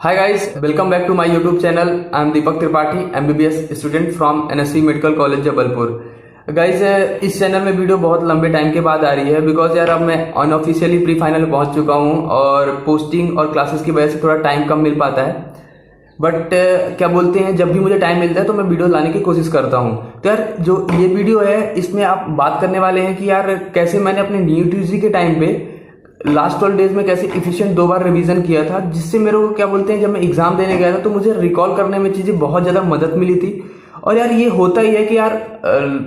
Hi guys, welcome back to my YouTube channel. I am Deepak Tripathi, MBBS student from NSC Medical College Jabalpur. Guys इस channel में video बहुत लंबे time के बाद आ रही है बिकॉज यार अब मैं अनऑफिशियली प्री फाइनल पहुंच चुका हूं और पोस्टिंग और क्लासेस की वजह से थोड़ा टाइम कम मिल पाता है। बट क्या बोलते हैं, जब भी मुझे टाइम मिलता है तो मैं वीडियो लाने की कोशिश करता हूं। तो यार जो ये वीडियो है इसमें आप बात करने वाले हैं कि यार कैसे मैंने अपने न्यू टीजी के टाइम पे लास्ट 12 डेज में कैसे इफिशिएंट 2 बार रिवीजन किया था, जिससे मेरे को क्या बोलते हैं जब मैं एग्जाम देने गया था तो मुझे रिकॉल करने में चीजें बहुत ज्यादा मदद मिली थी। और यार ये होता ही है कि यार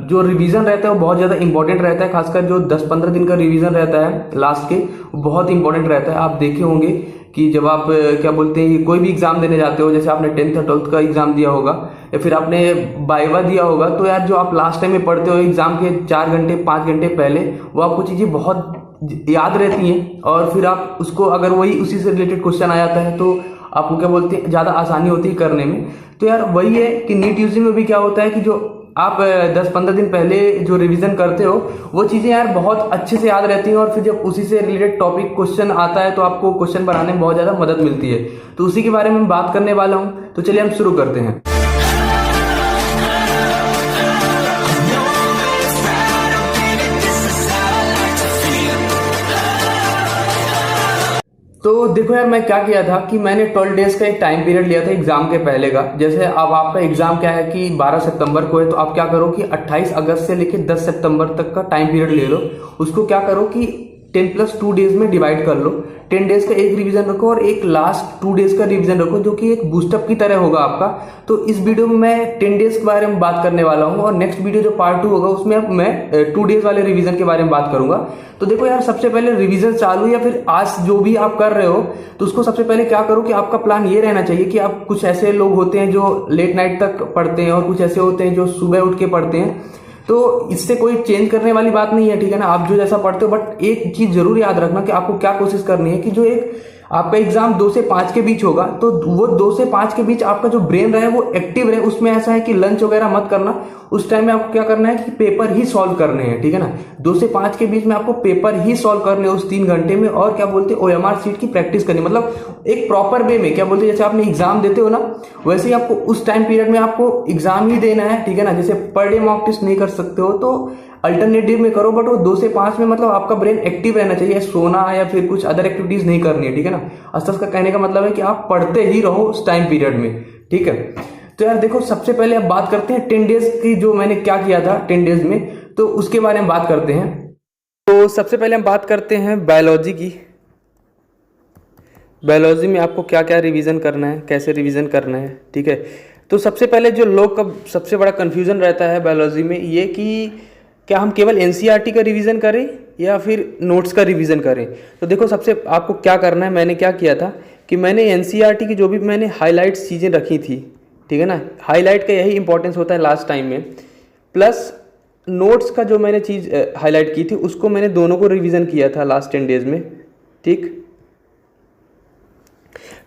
जो रिवीजन रहता है वो बहुत ज्यादा इंपॉर्टेंट रहता है, खासकर जो 10-15 दिन का रिवीजन रहता है लास्ट के, वो बहुत इंपॉर्टेंट रहता है। आप देखे होंगे कि जब आप क्या बोलते हैं कोई भी एग्जाम देने जाते हो, जैसे आपने 10th या 12th का एग्जाम दिया होगा या फिर आपने वाइवा दिया होगा, तो यार जो आप लास्ट टाइम में पढ़ते हो एग्जाम के 4 घंटे 5 घंटे पहले, वो आपको चीजें बहुत याद रहती हैं और फिर आप उसको अगर वही उसी से रिलेटेड क्वेश्चन आ जाता है तो आपको क्या बोलते हैं ज्यादा आसानी होती है करने में। तो यार वही है कि नीट यूजी में भी क्या होता है कि जो आप 10-15 दिन पहले जो रिवीजन करते हो वो चीजें यार बहुत अच्छे से याद रहती हैं और फिर जब उसी से रिलेटेड टॉपिक क्वेश्चन आता है तो आपको क्वेश्चन बनाने में बहुत ज्यादा मदद मिलती है। तो उसी के बारे में बात करने वाला हूँ, तो चलिए हम शुरू करते हैं। तो देखो यार मैं क्या किया था कि मैंने 12 डेज का एक टाइम पीरियड लिया था एग्जाम के पहले का। जैसे अब आपका एग्जाम क्या है कि 12 सितंबर को है, तो आप क्या करो कि 28 अगस्त से लेकर 10 सितंबर तक का टाइम पीरियड ले लो। उसको क्या करो कि 10+2 डेज में डिवाइड कर लो। 10 डेज का एक रिवीजन रखो और एक लास्ट 2 डेज का रिवीजन रखो, जो कि एक बूस्टअप की तरह होगा आपका। तो इस वीडियो में मैं 10 डेज के बारे में बात करने वाला हूँ और नेक्स्ट वीडियो जो पार्ट 2 होगा उसमें अब मैं 2 डेज वाले रिवीजन के बारे में बात करूंगा। तो देखो यार सबसे पहले रिवीजन चालू या फिर आज जो भी आप कर रहे हो, तो उसको सबसे पहले क्या करो कि आपका प्लान ये रहना चाहिए कि आप, कुछ ऐसे लोग होते हैं जो लेट नाइट तक पढ़ते हैं और कुछ ऐसे होते हैं जो सुबह उठ के पढ़ते हैं। तो इससे कोई चेंज करने वाली बात नहीं है, ठीक है ना, आप जो जैसा पढ़ते हो। बट एक चीज जरूर याद रखना कि आपको क्या कोशिश करनी है कि जो एक आपका एग्जाम 2 से 5 के बीच होगा, तो वो 2 से 5 के बीच आपका जो ब्रेन रहे वो एक्टिव रहे। उसमें ऐसा है कि लंच वगैरह मत करना। उस टाइम में आपको क्या करना है कि पेपर ही सॉल्व करने हैं, ठीक है ना। 2 से 5 के बीच में आपको पेपर ही सॉल्व करने हैं उस 3 घंटे में। और क्या बोलते हैं OMR सीट की प्रैक्टिस करनी, मतलब एक प्रॉपर वे में, क्या बोलते हैं जैसे आपने एग्जाम देते हो ना, वैसे ही आपको उस टाइम पीरियड में आपको एग्जाम ही देना है, ठीक है ना। जैसे पर डे मॉक टेस्ट नहीं कर सकते हो तो अल्टरनेटिव में करो, बट वो 2 से 5 में मतलब आपका ब्रेन एक्टिव रहना चाहिए, सोना या फिर कुछ अदर एक्टिविटीज नहीं करनी है, ठीक है ना। अस्तर का कहने का मतलब है कि आप पढ़ते ही रहो उस टाइम पीरियड में, ठीक है। तो यार देखो सबसे पहले अब बात करते हैं 10 डेज की, जो मैंने क्या किया था 10 डेज में, तो उसके बारे में बात करते हैं। तो सबसे पहले हम बात करते हैं बायोलॉजी की। बायोलॉजी में आपको क्या क्या रिवीजन करना है, कैसे रिवीजन करना है, ठीक है। तो सबसे पहले जो लोग का सबसे बड़ा कंफ्यूजन रहता है बायोलॉजी में ये कि क्या हम केवल एनसीईआरटी का रिवीजन करें या फिर नोट्स का रिवीजन करें। तो देखो सबसे आपको क्या करना है, मैंने क्या किया था कि मैंने एनसीईआरटी की जो भी मैंने हाईलाइट्स चीज़ें रखी थी, ठीक है ना, हाईलाइट का यही इंपॉर्टेंस होता है लास्ट टाइम में, प्लस नोट्स का जो मैंने चीज़ हाईलाइट की थी उसको मैंने दोनों को रिवीजन किया था लास्ट 10 डेज में, ठीक।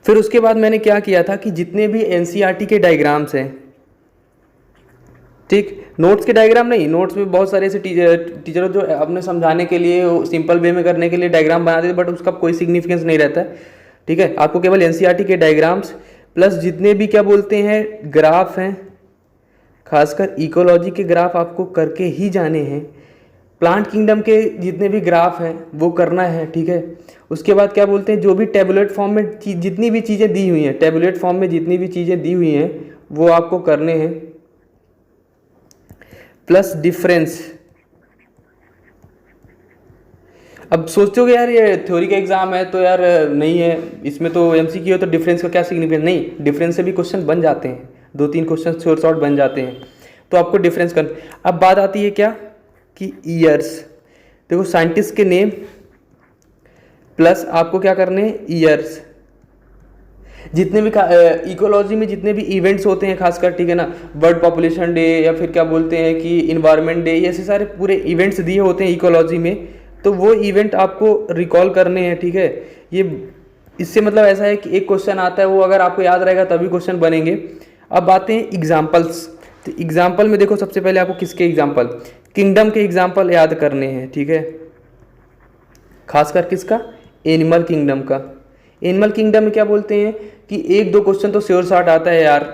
फिर उसके बाद मैंने क्या किया था कि जितने भी एनसीईआरटी के डायग्राम्स हैं, ठीक, नोट्स के डायग्राम नहीं, नोट्स में बहुत सारे ऐसे टीचर जो अपने समझाने के लिए सिंपल वे में करने के लिए डायग्राम बना देते, बट उसका कोई सिग्निफिकेंस नहीं रहता है, ठीक है। आपको केवल एनसीईआरटी के डायग्राम्स प्लस जितने भी क्या बोलते हैं ग्राफ हैं, खासकर इकोलॉजी के ग्राफ आपको करके ही जाने हैं। प्लांट किंगडम के जितने भी ग्राफ हैं वो करना है, ठीक है। उसके बाद क्या बोलते हैं जो भी टेबुलेट फॉर्म में जितनी भी चीज़ें दी हुई हैं, टेबुलेट फॉर्म में जितनी भी चीज़ें दी हुई हैं वो आपको करने हैं, प्लस डिफरेंस। अब सोचोगे यार ये थ्योरी का एग्जाम है तो यार नहीं है, इसमें तो एमसीक्यू है तो डिफरेंस का क्या सिग्निफिकेंस, नहीं, डिफरेंस से भी क्वेश्चन बन जाते हैं, 2-3 क्वेश्चन शॉर्ट बन जाते हैं, तो आपको डिफरेंस करना। अब बात आती है क्या कि ईयर्स। देखो साइंटिस्ट के नेम प्लस आपको क्या करने हैं ईयर्स। जितने भी इकोलॉजी में जितने भी इवेंट्स होते हैं खासकर, ठीक है ना, बर्ड पॉपुलेशन डे या फिर क्या बोलते हैं कि इन्वायरमेंट डे, ऐसे सारे पूरे इवेंट्स दिए होते हैं इकोलॉजी में, तो वो इवेंट आपको रिकॉल करने हैं, ठीक है। ये इससे मतलब ऐसा है कि एक क्वेश्चन आता है, वो अगर आपको याद रहेगा तभी क्वेश्चन बनेंगे। अब बातें हैं एग्जाम्पल्स। तो एग्जाम्पल में देखो सबसे पहले आपको किसके एग्जाम्पल, किंगडम के एग्जाम्पल याद करने हैं, ठीक है। खासकर किसका, एनिमल किंगडम का। एनिमल किंगडम में क्या बोलते हैं कि एक दो क्वेश्चन तो श्योर शॉट आता है यार,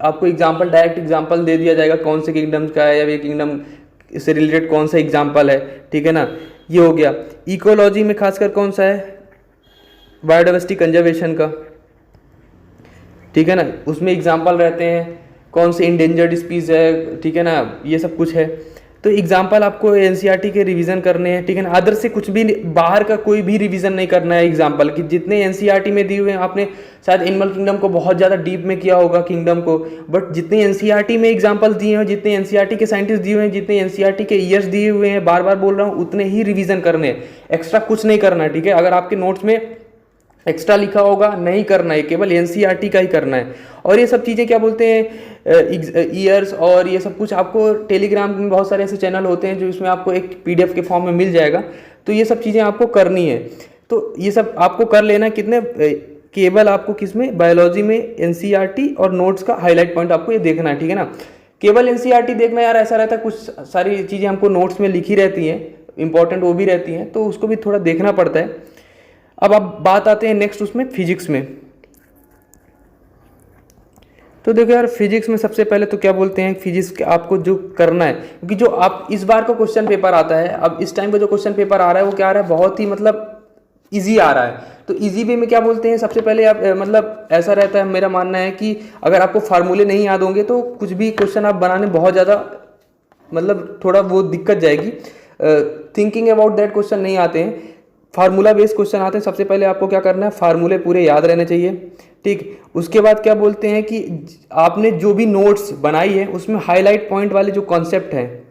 आपको एग्जाम्पल, डायरेक्ट एग्जाम्पल दे दिया जाएगा कौन से किंगडम का है या ये किंगडम से रिलेटेड कौन सा एग्जाम्पल है, ठीक है ना। ये हो गया। इकोलॉजी में खासकर कौन सा है, बायोडाइवर्सिटी कंजर्वेशन का, ठीक है ना, उसमें एग्जाम्पल रहते हैं कौन से इंडेंजर्ड स्पीस है, ठीक है ना, ये सब कुछ है। तो एग्जाम्पल आपको एनसीईआरटी के रिवीजन करने हैं, ठीक है ना, अदर से कुछ भी बाहर का कोई भी रिवीजन नहीं करना है। एग्जाम्पल कि जितने एनसीईआरटी में दिए हुए हैं, आपने शायद एनिमल किंगडम को बहुत ज़्यादा डीप में किया होगा किंगडम को, बट जितने एनसीईआरटी में एग्जाम्पल दिए हैं, जितने एनसीईआरटी के साइंटिस्ट दिए हुए हैं, जितने एनसीईआरटी के ईयर्स दिए हुए हैं, बार बार बोल रहा हूँ, उतने ही रिवीजन करने हैं, एक्स्ट्रा कुछ नहीं करना है, ठीक है। अगर आपके नोट्स में एक्स्ट्रा लिखा होगा नहीं करना है, केवल एनसीईआरटी का ही करना है। और ये सब चीज़ें क्या बोलते हैं, ईयर्स और ये सब कुछ आपको टेलीग्राम में बहुत सारे ऐसे चैनल होते हैं जो इसमें आपको एक पीडीएफ के फॉर्म में मिल जाएगा। तो ये सब चीज़ें आपको करनी है, तो ये सब आपको कर लेना। कितने केवल आपको किसमें, बायोलॉजी में एनसीईआरटी और नोट्स का हाईलाइट पॉइंट आपको ये देखना है, ठीक है ना। केवल एनसीईआरटी देखना यार, ऐसा रहता है कुछ सारी चीज़ें हमको नोट्स में लिखी रहती हैं, इंपॉर्टेंट वो भी रहती हैं, तो उसको भी थोड़ा देखना पड़ता है। अब आप बात आते हैं नेक्स्ट उसमें फिजिक्स में। तो देखो यार, फिजिक्स में सबसे पहले तो क्या बोलते हैं, फिजिक्स के आपको जो करना है, क्योंकि जो आप इस बार का क्वेश्चन पेपर आता है, अब इस टाइम का जो क्वेश्चन पेपर आ रहा है वो क्या आ रहा है, बहुत ही मतलब इजी आ रहा है। तो इजी वे में क्या बोलते हैं, सबसे पहले आप मतलब ऐसा रहता है, मेरा मानना है कि अगर आपको फार्मूले नहीं याद होंगे तो कुछ भी क्वेश्चन आप बनाने बहुत ज़्यादा मतलब थोड़ा वो दिक्कत जाएगी। थिंकिंग अबाउट दैट क्वेश्चन नहीं आते हैं, फार्मूला बेस्ड क्वेश्चन आते हैं। सबसे पहले आपको क्या करना है, फार्मूले पूरे याद रहने चाहिए, ठीक। उसके बाद क्या बोलते हैं कि आपने जो भी नोट्स बनाई है उसमें हाईलाइट पॉइंट वाले जो कॉन्सेप्ट हैं,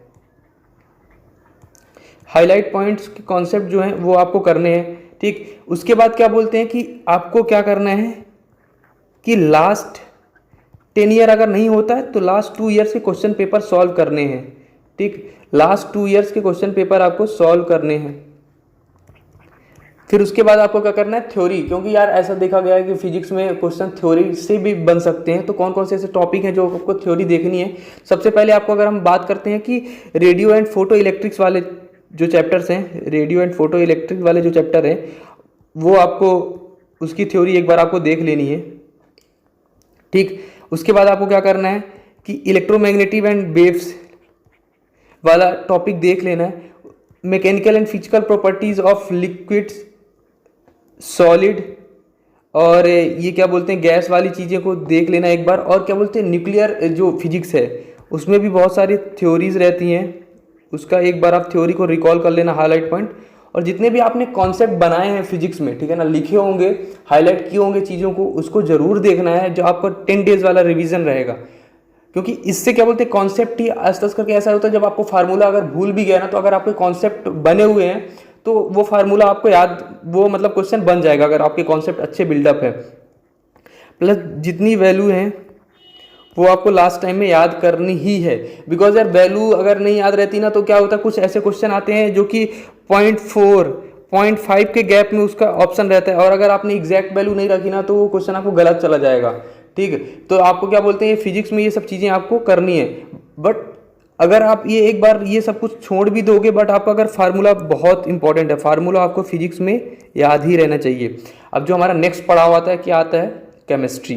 हाईलाइट पॉइंट्स के कॉन्सेप्ट जो हैं वो आपको करने हैं, ठीक। उसके बाद क्या बोलते हैं कि आपको क्या करना है कि लास्ट 10 ईयर अगर नहीं होता है तो लास्ट 2 ईयर्स के क्वेश्चन पेपर सॉल्व करने हैं, ठीक। लास्ट 2 ईयर्स के क्वेश्चन पेपर आपको सॉल्व करने हैं। फिर उसके बाद आपको क्या करना है, थ्योरी, क्योंकि यार ऐसा देखा गया है कि फिजिक्स में क्वेश्चन थ्योरी से भी बन सकते हैं। तो कौन कौन से ऐसे टॉपिक हैं जो आपको थ्योरी देखनी है। सबसे पहले आपको अगर हम बात करते हैं कि रेडियो एंड फोटो इलेक्ट्रिक्स वाले जो चैप्टर्स हैं, रेडियो एंड फोटो इलेक्ट्रिक वाले जो चैप्टर हैं, वो आपको उसकी थ्योरी एक बार आपको देख लेनी है, ठीक। उसके बाद आपको क्या करना है कि इलेक्ट्रोमैग्नेटिक एंड वेव्स वाला टॉपिक देख लेना है। Mechanical and physical properties of liquids, solid और ये क्या बोलते हैं गैस वाली चीज़ें को देख लेना एक बार। और क्या बोलते हैं न्यूक्लियर जो फिजिक्स है उसमें भी बहुत सारी थ्योरीज रहती हैं, उसका एक बार आप थ्योरी को रिकॉल कर लेना, हाईलाइट पॉइंट। और जितने भी आपने कॉन्सेप्ट बनाए हैं फिजिक्स में, ठीक है ना, लिखे होंगे, हाईलाइट किए होंगे चीज़ों को, उसको जरूर देखना है, जो आपका 10 डेज वाला रिवीजन रहेगा। क्योंकि इससे क्या बोलते हैं कॉन्सेप्ट ही आस्ते करके ऐसा होता है, जब आपको फार्मूला अगर भूल भी गया ना, तो अगर आपके कॉन्सेप्ट बने हुए हैं तो वो फार्मूला आपको याद, वो मतलब क्वेश्चन बन जाएगा अगर आपके कॉन्सेप्ट अच्छे बिल्डअप है। प्लस जितनी वैल्यू है वो आपको लास्ट टाइम में याद करनी ही है, बिकॉज यार वैल्यू अगर नहीं याद रहती ना तो क्या होता है, कुछ ऐसे क्वेश्चन आते हैं जो कि 0.4 0.5 के गैप में उसका ऑप्शन रहता है, और अगर आपने एग्जैक्ट वैल्यू नहीं रखी ना तो वो क्वेश्चन आपको गलत चला जाएगा, ठीक है। तो आपको क्या बोलते हैं, फिजिक्स में ये सब चीज़ें आपको करनी है। बट अगर आप ये एक बार ये सब कुछ छोड़ भी दोगे, बट आपका अगर फार्मूला बहुत इंपॉर्टेंट है, फार्मूला आपको फिजिक्स में याद ही रहना चाहिए। अब जो हमारा नेक्स्ट पढ़ाव आता है, क्या आता है, केमिस्ट्री,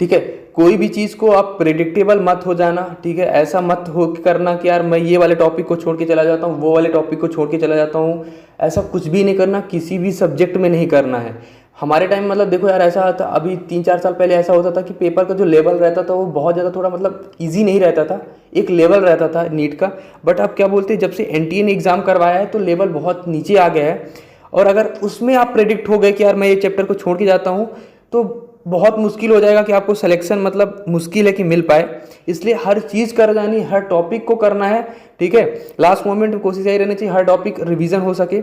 ठीक है। कोई भी चीज़ को आप प्रेडिक्टेबल मत हो जाना, ठीक है, ऐसा मत हो करना कि यार मैं ये वाले टॉपिक को छोड़ के चला जाता हूँ, वो वाले टॉपिक को छोड़ के चला जाता हूँ, ऐसा कुछ भी नहीं करना, किसी भी सब्जेक्ट में नहीं करना है। हमारे टाइम मतलब देखो यार, ऐसा था अभी 3-4 साल पहले ऐसा होता था कि पेपर का जो लेवल रहता था वो बहुत ज़्यादा थोड़ा मतलब ईजी नहीं रहता था, एक लेवल रहता था नीट का। बट अब क्या बोलते हैं, जब से एनटीए ने एग्ज़ाम करवाया है तो लेवल बहुत नीचे आ गया है, और अगर उसमें आप प्रेडिक्ट हो गए कि यार मैं ये चैप्टर को छोड़ के जाता हूँ तो बहुत मुश्किल हो जाएगा कि आपको सिलेक्शन मतलब मुश्किल है कि मिल पाए। इसलिए हर चीज़ कर जानी, हर टॉपिक को करना है, ठीक है। लास्ट मोमेंट में कोशिश यही रहनी चाहिए हर टॉपिक रिवीजन हो सके।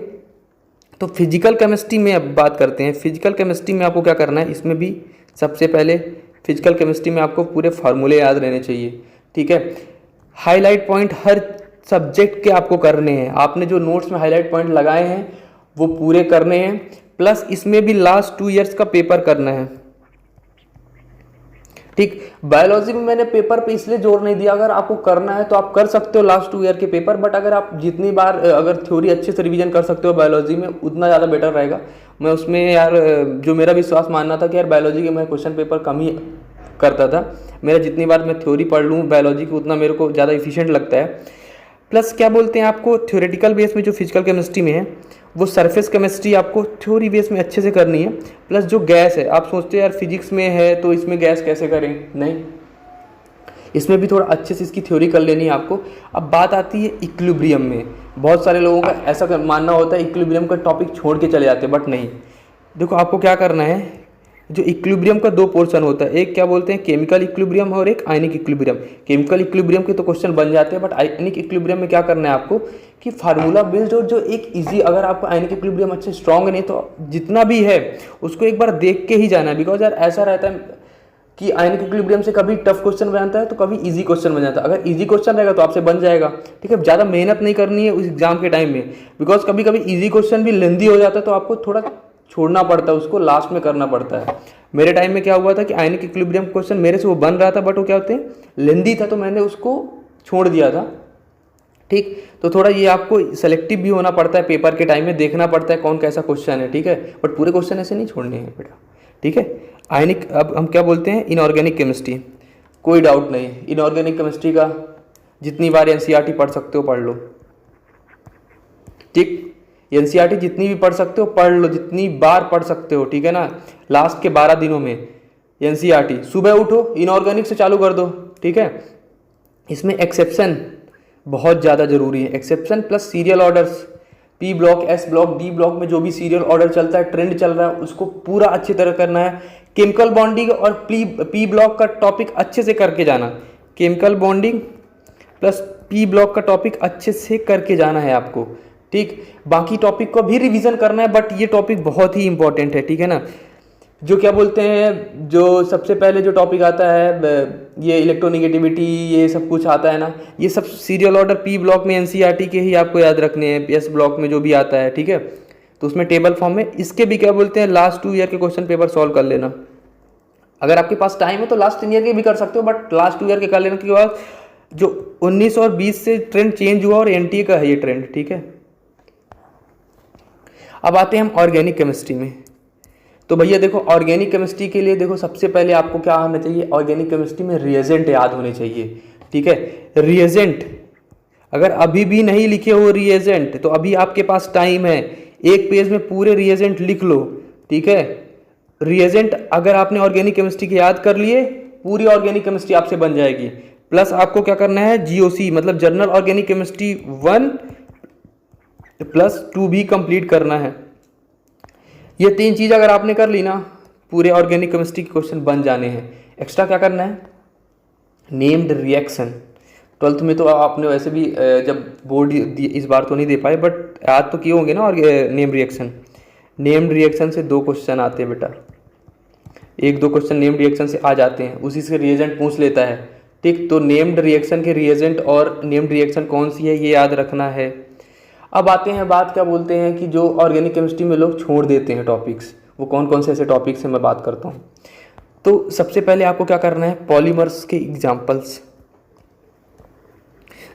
तो फिजिकल केमिस्ट्री में अब बात करते हैं। फिजिकल केमिस्ट्री में आपको क्या करना है, इसमें भी सबसे पहले फिजिकल केमिस्ट्री में आपको पूरे फार्मूले याद रहने चाहिए, ठीक है। हाईलाइट पॉइंट हर सब्जेक्ट के आपको करने हैं, आपने जो नोट्स में हाईलाइट पॉइंट लगाए हैं वो पूरे करने हैं। प्लस इसमें भी लास्ट 2 ईयर्स का पेपर करना है। ठीक। बायोलॉजी में मैंने पेपर पे इसलिए जोर नहीं दिया, अगर आपको करना है तो आप कर सकते हो लास्ट 2 ईयर के पेपर, बट अगर आप जितनी बार अगर थ्योरी अच्छे से रिवीजन कर सकते हो बायोलॉजी में उतना ज़्यादा बेटर रहेगा। मैं उसमें यार जो मेरा विश्वास मानना था कि यार बायोलॉजी के मैं क्वेश्चन पेपर कम ही करता था, मेरा जितनी बार मैं थ्योरी पढ़ लूँ बायोलॉजी की उतना मेरे को ज़्यादा इफिशिएंट लगता है। प्लस क्या बोलते हैं, आपको थ्योरेटिकल बेस में जो फिजिकल केमिस्ट्री में है वो सरफेस केमिस्ट्री आपको थ्योरी बेस में अच्छे से करनी है। प्लस जो गैस है, आप सोचते हैं यार फिजिक्स में है तो इसमें गैस कैसे करें, नहीं, इसमें भी थोड़ा अच्छे से इसकी थ्योरी कर लेनी है आपको। अब बात आती है इक्विलिब्रियम में। बहुत सारे लोगों का ऐसा मानना होता है इक्विलिब्रियम का टॉपिक छोड़ के चले जाते हैं, बट नहीं। देखो आपको क्या करना है, जो इक्विलिब्रियम का 2 पोर्शन होता है, एक क्या बोलते हैं केमिकल इक्विलिब्रियम और एक आयनिक इक्विलिब्रियम। केमिकल इक्विलिब्रियम के तो क्वेश्चन बन जाते हैं, बट आयनिक इक्विलिब्रियम में क्या करना है आपको कि फार्मूला बेस्ड और जो एक इजी, अगर आपको आयनिक इक्विलिब्रियम अच्छे स्ट्रॉन्ग नहीं तो जितना भी है उसको एक बार देख के ही जाना है। बिकॉज यार ऐसा रहता है कि आयनिक इक्विलिब्रियम से कभी टफ क्वेश्चन बन जाता है तो कभी इजी क्वेश्चन बन जाता है। अगर इजी क्वेश्चन रहेगा तो आपसे बन जाएगा, ठीक है। ज़्यादा मेहनत नहीं करनी है उस एग्जाम के टाइम में, बिकॉज कभी कभी इजी क्वेश्चन भी लेंदी हो जाता है तो आपको थोड़ा छोड़ना पड़ता है, उसको लास्ट में करना पड़ता है। मेरे टाइम में क्या हुआ था कि आयनिक इक्विलिब्रियम क्वेश्चन मेरे से वो बन रहा था, बट वो क्या होते हैं लेंदी था तो मैंने उसको छोड़ दिया था, ठीक। तो थोड़ा ये आपको सेलेक्टिव भी होना पड़ता है, पेपर के टाइम में देखना पड़ता है कौन कैसा क्वेश्चन है, ठीक है। बट पूरे क्वेश्चन ऐसे नहीं छोड़ने हैं बेटा, ठीक है। आयनिक, अब हम क्या बोलते हैं इनऑर्गेनिक केमिस्ट्री। कोई डाउट नहीं, इनऑर्गेनिक केमिस्ट्री का जितनी बार एनसीईआरटी पढ़ सकते हो पढ़ लो, ठीक। एनसीईआरटी जितनी भी पढ़ सकते हो पढ़ लो, जितनी बार पढ़ सकते हो, ठीक है ना। लास्ट के 12 दिनों में एनसीईआरटी सुबह उठो इनऑर्गेनिक से चालू कर दो, ठीक है। इसमें एक्सेप्शन बहुत ज़्यादा जरूरी है, exception plus serial orders, P block, S block, D block में जो भी सीरियल ऑर्डर चलता है, ट्रेंड चल रहा है, उसको पूरा अच्छी तरह करना है। केमिकल बॉन्डिंग और पी ब्लॉक का टॉपिक अच्छे से करके जाना, chemical bonding plus P block का टॉपिक अच्छे से करके जाना है आपको, ठीक। बाकी टॉपिक को भी रिवीजन करना है, बट ये टॉपिक बहुत ही इंपॉर्टेंट है, ठीक है ना। जो क्या बोलते हैं, जो सबसे पहले जो टॉपिक आता है ये इलेक्ट्रोनिगेटिविटी, ये सब कुछ आता है ना, ये सब सीरियल ऑर्डर पी ब्लॉक में एनसीईआरटी के ही आपको याद रखने हैं, एस ब्लॉक में जो भी आता है, ठीक है। तो उसमें टेबल फॉर्म में इसके भी क्या बोलते हैं लास्ट 2 ईयर के क्वेश्चन पेपर सॉल्व कर लेना। अगर आपके पास टाइम है तो लास्ट 3 ईयर के भी कर सकते हो, बट लास्ट 2 ईयर के कर लेने के बाद जो 19 और 20 से ट्रेंड चेंज हुआ और एनटीए का है ये ट्रेंड, ठीक है। अब आते हैं हम ऑर्गेनिक केमिस्ट्री में। तो भैया देखो ऑर्गेनिक केमिस्ट्री के लिए देखो सबसे पहले आपको क्या आना चाहिए, ऑर्गेनिक केमिस्ट्री में रिएजेंट याद होने चाहिए, ठीक है। रिएजेंट अगर अभी भी नहीं लिखे हो रिएजेंट तो अभी आपके पास टाइम है, एक पेज में पूरे रिएजेंट लिख लो, ठीक है। रिएजेंट अगर आपने ऑर्गेनिक केमिस्ट्री के याद कर लिए, पूरी ऑर्गेनिक केमिस्ट्री आपसे बन जाएगी। प्लस आपको क्या करना है, जीओसी मतलब जनरल ऑर्गेनिक केमिस्ट्री 1 प्लस 2 भी कंप्लीट करना है। ये 3 चीज़ अगर आपने कर ली ना, पूरे ऑर्गेनिक केमिस्ट्री के क्वेश्चन बन जाने हैं। एक्स्ट्रा क्या करना है, नेम्ड रिएक्शन। 12th में तो आपने वैसे भी जब बोर्ड इस बार तो नहीं दे पाए, बट याद तो किए होंगे ना। और नेम्ड रिएक्शन, नेम्ड रिएक्शन से 2 क्वेश्चन आते हैं बेटा, 1-2 क्वेश्चन नेम्ड रिएक्शन से आ जाते हैं, उसी से रिएजेंट पूछ लेता है, ठीक। तो नेम्ड रिएक्शन के रिएजेंट और नेम्ड रिएक्शन कौन सी है ये याद रखना है। अब आते हैं बात क्या बोलते हैं कि जो ऑर्गेनिक केमिस्ट्री में लोग छोड़ देते हैं टॉपिक्स, वो कौन कौन से ऐसे टॉपिक्स हैं मैं बात करता हूँ। तो सबसे पहले आपको क्या करना है, पॉलीमर्स के एग्जाम्पल्स,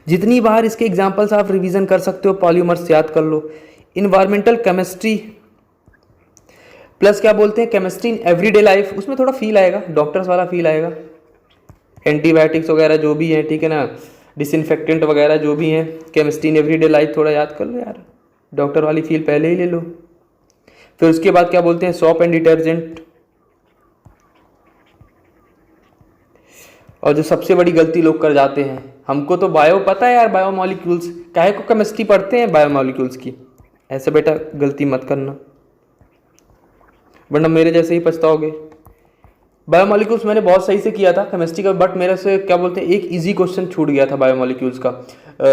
जितनी बार इसके एग्जाम्पल्स आप रिवीजन कर सकते हो पॉलीमर्स याद कर लो। इन्वायरमेंटल केमिस्ट्री प्लस क्या बोलते हैं केमिस्ट्री इन एवरीडे लाइफ, उसमें थोड़ा फील आएगा, डॉक्टर्स वाला फील आएगा, एंटीबायोटिक्स वगैरह जो भी हैं, ठीक है ना, डिसइंफेक्टेंट वगैरह जो भी हैं, केमिस्ट्री इन एवरीडे लाइफ थोड़ा याद कर लो यार, डॉक्टर वाली फील पहले ही ले लो। फिर उसके बाद क्या बोलते हैं सोप एंड डिटर्जेंट। और जो सबसे बड़ी गलती लोग कर जाते हैं, हमको तो बायो पता है यार, बायोमॉलिक्यूल्स, काहे को केमिस्ट्री पढ़ते हैं बायोमॉलिक्यूल्स की, ऐसे बेटा गलती मत करना वरना मेरे जैसे ही पछताओगे। बायोमॉलिक्यूल्स मैंने बहुत सही से किया था केमिस्ट्री का, बट मेरे से क्या बोलते हैं एक इजी क्वेश्चन छूट गया था बायोमॉलिक्यूल्स का,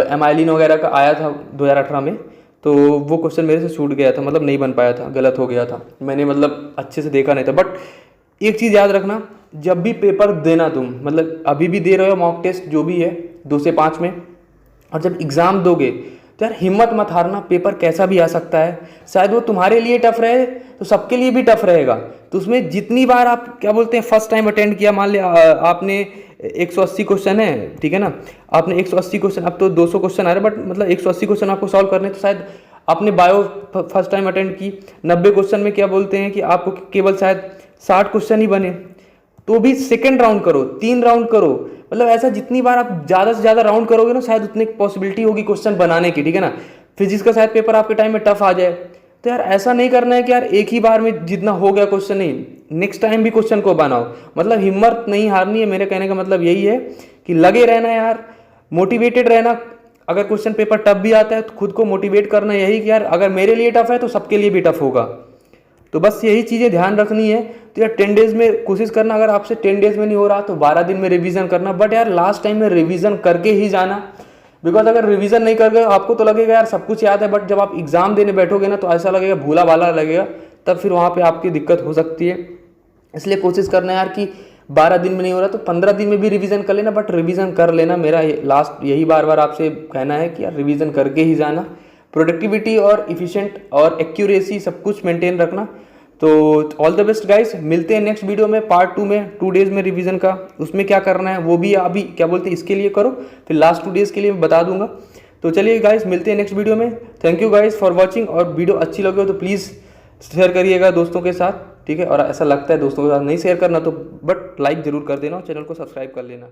एमाइलिन वगैरह का आया था 2018 में, तो वो क्वेश्चन मेरे से छूट गया था, मतलब नहीं बन पाया था, गलत हो गया था, मैंने मतलब अच्छे से देखा नहीं था। बट एक चीज़ याद रखना, जब भी पेपर देना तुम, मतलब अभी भी दे रहे हो मॉक टेस्ट जो भी है 2 से 5 में, और जब एग्ज़ाम दोगे तो यार हिम्मत मत हारना, पेपर कैसा भी आ सकता है। शायद वो तुम्हारे लिए टफ रहे तो सबके लिए भी टफ रहेगा। तो उसमें जितनी बार आप क्या बोलते हैं फर्स्ट टाइम अटेंड किया, मान लिया आपने 180 क्वेश्चन है, ठीक है ना, आपने 180 क्वेश्चन, अब तो 200 क्वेश्चन आ रहे हैं, बट मतलब 180 क्वेश्चन आपको सॉल्व करने, तो शायद आपने बायो फर्स्ट टाइम अटेंड की, 90 क्वेश्चन में क्या बोलते हैं कि आपको केवल शायद 60 क्वेश्चन ही बने, तो भी सेकेंड राउंड करो, 3 राउंड करो, मतलब ऐसा जितनी बार आप ज़्यादा से ज़्यादा राउंड करोगे ना, शायद उतनी पॉसिबिलिटी होगी क्वेश्चन बनाने की, ठीक है ना। फिजिक्स का शायद पेपर आपके टाइम में टफ आ जाए, तो यार ऐसा नहीं करना है कि यार एक ही बार में जितना हो गया क्वेश्चन, नहीं, नेक्स्ट टाइम भी क्वेश्चन को बनाओ। मतलब हिम्मत नहीं हारनी है, मेरे कहने का मतलब यही है कि लगे रहना यार, मोटिवेटेड रहना। अगर क्वेश्चन पेपर टफ भी आता है तो खुद को मोटिवेट करना यही कि यार अगर मेरे लिए टफ है तो सबके लिए भी टफ होगा। तो बस यही चीज़ें ध्यान रखनी है। तो यार 10 डेज में कोशिश करना, अगर आपसे 10 डेज में नहीं हो रहा तो 12 दिन में रिवीजन करना, बट यार लास्ट टाइम में रिवीजन करके ही जाना। बिकॉज अगर रिवीजन नहीं कर गए आपको तो लगेगा यार सब कुछ याद है, बट जब आप एग्जाम देने बैठोगे ना तो ऐसा लगेगा भूला भाला लगेगा, तब फिर वहाँ पे आपकी दिक्कत हो सकती है। इसलिए कोशिश करना यार कि 12 दिन में नहीं हो रहा तो 15 दिन में भी रिवीजन कर लेना, बट रिवीजन कर लेना। मेरा लास्ट यही बार बार आपसे कहना है कि यार रिवीजन करके ही जाना। प्रोडक्टिविटी और इफिशिएंट और एक्यूरेसी सब कुछ मेंटेन रखना। तो ऑल द बेस्ट गाइस, मिलते हैं नेक्स्ट वीडियो में पार्ट 2 में, 2 डेज में रिवीजन का, उसमें क्या करना है वो भी अभी क्या बोलते हैं इसके लिए करो, फिर लास्ट 2 डेज के लिए मैं बता दूंगा। तो चलिए गाइस, मिलते हैं नेक्स्ट वीडियो में। Thank you guys for watching, और वीडियो अच्छी लगे हो तो प्लीज़ शेयर करिएगा दोस्तों के साथ, ठीक है। और ऐसा लगता है दोस्तों के साथ नहीं शेयर करना तो बट लाइक जरूर कर देना और चैनल को सब्सक्राइब कर लेना।